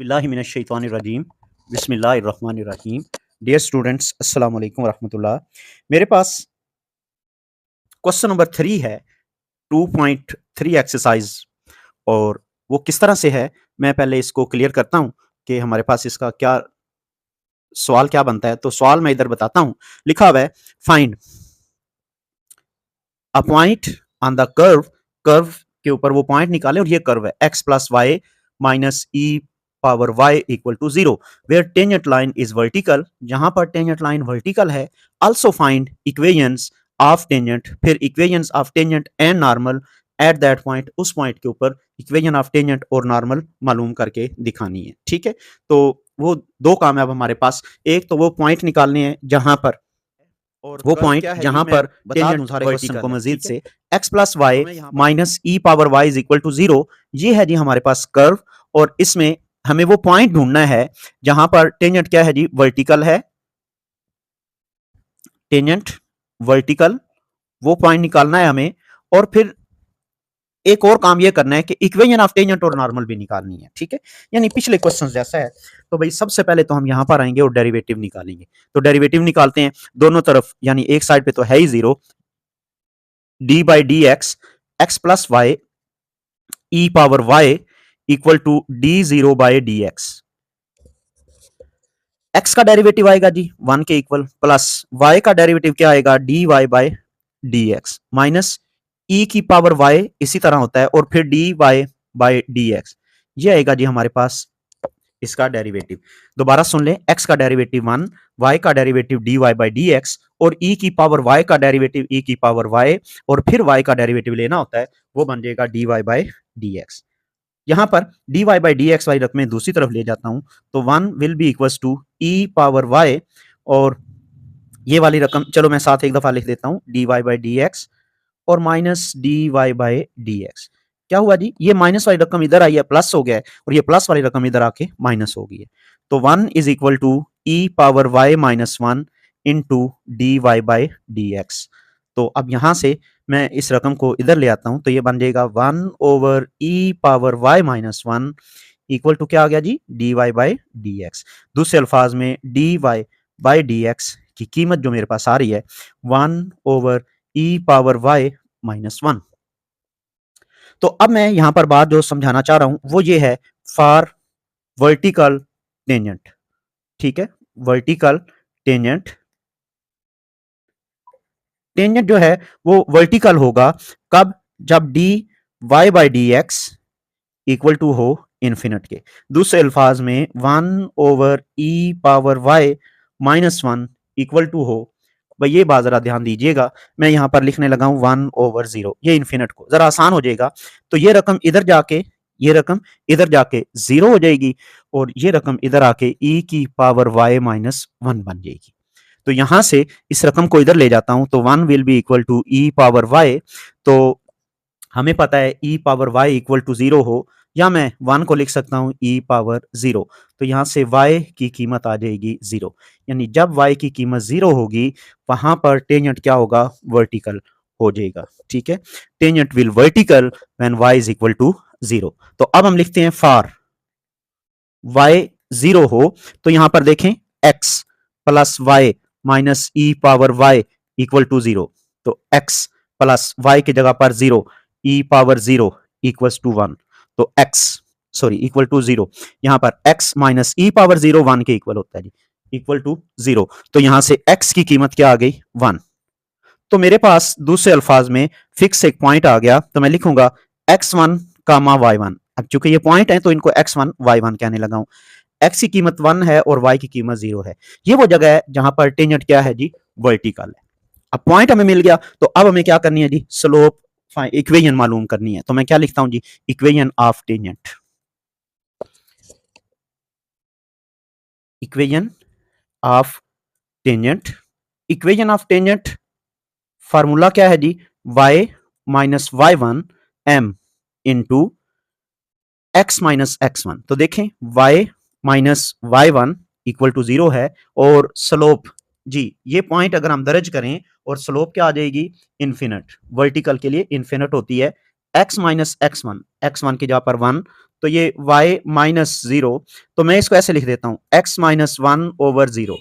बिस्मिल्लाहिमिनश्शैतानिर्रजीम बिस्मिल्लाहिर्रहमानिर्रहीम। Dear students, अस्सलाम वालेकुम रहमतुल्लाह। मेरे पास क्वेश्चन नंबर 3 है 2.3 एक्सरसाइज, और वो किस तरह से है मैं पहले इसको क्लियर करता हूँ कि हमारे पास इसका क्या सवाल क्या बनता है। तो सवाल मैं इधर बताता हूँ। लिखा हुआ है find a point on the curve. Curve के ऊपर वो पॉइंट निकाले और ये कर्व है x plus y minus e power y equal to 0 where tangent line is vertical. जहां पर टेंजेंट लाइन वर्टिकल है। Also find equations of tangent, फिर equations of tangent and normal at that point. उस point के ऊपर equation of tangent और normal मालूम करके दिखानी है। ठीक है, तो वो दो काम है अब हमारे पास। एक तो वो पॉइंट निकालने हैं जहां पर, और वो पॉइंट जहां पर टेंजेंट सारे क्वेश्चन को मजीद से x plus y minus e power y is equal to 0, ये है जी हमारे पास कर्व। और इसमें हमें वो पॉइंट ढूंढना है जहां पर टेंजेंट क्या है जी, वर्टिकल है। टेंजेंट वर्टिकल, वो पॉइंट निकालना है हमें। और फिर एक और काम ये करना है कि इक्वेशन ऑफ टेंजेंट और नॉर्मल भी निकालनी है। ठीक है, यानी पिछले क्वेश्चन जैसा है। तो भाई सबसे पहले तो हम यहां पर आएंगे और डेरिवेटिव निकालेंगे। तो डेरिवेटिव निकालते हैं दोनों तरफ, यानी एक साइड पे तो है ही 0, d by d x plus y e power y equal to d0 by d x का डेरिवेटिव आएगा जी 1 के इक्वल, प्लस y का डेरिवेटिव क्या आएगा dy by d x minus e की पावर y इसी तरह होता है और फिर dy बाई डी एक्स। ये आएगा जी हमारे पास इसका डेरिवेटिव। दोबारा सुन लें, x का डेरिवेटिव 1, y का derivative dy by d x और e की पावर y का डेरिवेटिव e की पावर y, और फिर y का डेरिवेटिव लेना होता है, वो बन जाएगा dy बाई डी एक्स। यहां पर dy बाई डी एक्स वाली रकम में दूसरी तरफ ले जाता हूं तो 1 will be equals to e power y, और ये वाली रकम चलो मैं साथ एक दफा लिख देता हूं, dy बाई डी एक्स और minus dy by d x. क्या हुआ जी, ये माइनस वाली रकम इधर आई है, प्लस हो गया है, और ये प्लस वाली रकम इधर आके माइनस हो गई है। तो 1 is equal to e power y minus 1 into dy by d x. तो अब यहां से मैं इस रकम को इधर ले आता हूं तो ये बन जाएगा 1 over e power y minus 1 equal to क्या आ गया जी, dy बाई डी एक्स। दूसरे अल्फाज में dy बाई डी एक्स की कीमत जो मेरे पास आ रही है 1 over e power y minus 1। तो अब मैं यहां पर बात जो समझाना चाह रहा हूं वो ये है फॉर वर्टिकल टेंजेंट। ठीक है, वर्टिकल टेंजेंट, टेंजेंट जो है वो वर्टिकल होगा कब, जब d y by d x equal to हो इन्फिनिट के। दूसरे अल्फाज में 1 over e power y minus 1 equal to हो, भाई ये बात जरा ध्यान दीजिएगा, मैं यहां पर लिखने लगा हूं 1 ओवर 0, ये इन्फिनिट को जरा आसान हो जाएगा। तो ये रकम इधर जाके, ये रकम इधर जाके 0 हो जाएगी, और ये रकम इधर आके e की पावर y माइनस 1 बन जाएगी। तो यहां से इस रकम को इधर ले जाता हूं तो 1 will be equal to e power y। तो हमें पता है e power y equal to 0 हो, या मैं 1 को लिख सकता हूं e पावर 0। तो यहां से y की कीमत आ जाएगी 0, यानी जब y की कीमत 0 होगी वहां पर टेंजेंट क्या होगा, वर्टिकल हो जाएगा। ठीक है, tangent will vertical when y is equal to 0। तो अब हम लिखते हैं फॉर y 0 हो, तो यहां पर देखें x plus y minus e power y equal to 0। तो x प्लस y की जगह पर 0, e पावर 0 इक्वल्स टू 1। तो x सॉरी इक्वल टू 0, यहां पर x माइनस ई पावर 0 1 के इक्वल होता है जी, इक्वल टू 0। तो यहां से x की कीमत क्या आ गई, 1। तो मेरे पास दूसरे अल्फाज में फिक्स एक पॉइंट आ गया, तो मैं लिखूंगा x1 कामा y1। अब चूंकि ये पॉइंट है तो इनको x1 y1 कहने लगा हूं। x की कीमत 1 है और y की कीमत 0 है। ये वो जगह है जहां पर टेंजेंट क्या है जी, वर्टिकल है। अब पॉइंट हमें मिल गया, तो अब हमें क्या करनी है जी, स्लोप इक्वेशन मालूम करनी है। तो मैं क्या लिखता हूं जी, equation of tangent. Equation of tangent, equation of tangent formula क्या है जी, y minus y1 m into x minus x1। तो देखें y minus y1 equal to 0 है, और स्लोप जी ये पॉइंट अगर हम दर्ज करें और स्लोप क्या आ जाएगी, इन्फिनिट। वर्टिकल के लिए इन्फिनिट होती है। x माइनस x1, x1 की जगह पर 1, तो ये y माइनस 0, तो मैं इसको ऐसे लिख देता हूँ x माइनस 1/0।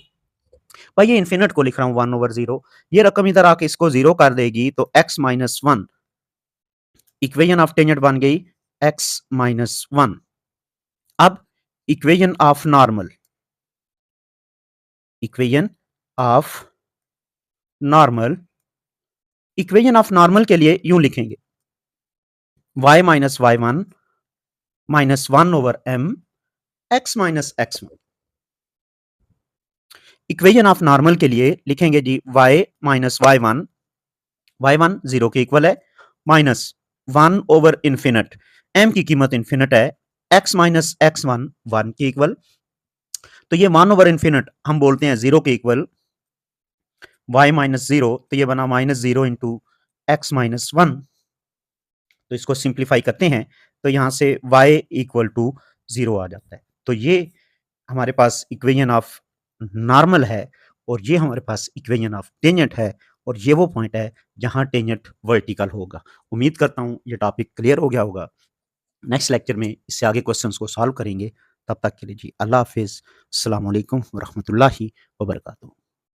भाई ये इन्फिनिट को लिख रहा हूँ 1/0, ये रकम इधर आके इसको 0 कर देगी तो x minus 1, equation of tangent बन गई x माइनस 1। अब equation of normal, equation of normal, equation of normal के लिए यूं लिखेंगे y minus y1 minus 1/m x minus x1। Equation of normal के लिए लिखेंगे जी y माइनस y1, y1 0 के इक्वल है, माइनस 1/इन्फिनिट, m की कीमत इन्फिनिट है, x माइनस x1 1 के इक्वल, तो ये 1/इन्फिनिट हम बोलते हैं 0 के इक्वल, y माइनस 0, तो ये बना माइनस 0 इंटू एक्स माइनस 1। तो इसको सिंप्लीफाई करते हैं तो यहां से y इक्वल टू 0 आ जाता है। तो ये हमारे पास इक्वेशन ऑफ नॉर्मल है और ये हमारे पास इक्वेशन ऑफ टेंजेंट है, और ये वो पॉइंट है जहां टेंजेंट वर्टिकल होगा। उम्मीद करता हूं ये टॉपिक क्लियर हो गया होगा। नेक्स्ट लेक्चर में इससे आगे क्वेश्चंस को सॉल्व करेंगे। तब तक के लिए जी अल्लाह हाफिज़, अस्सलाम वालेकुम व रहमतुल्लाहि व बरकातुहू।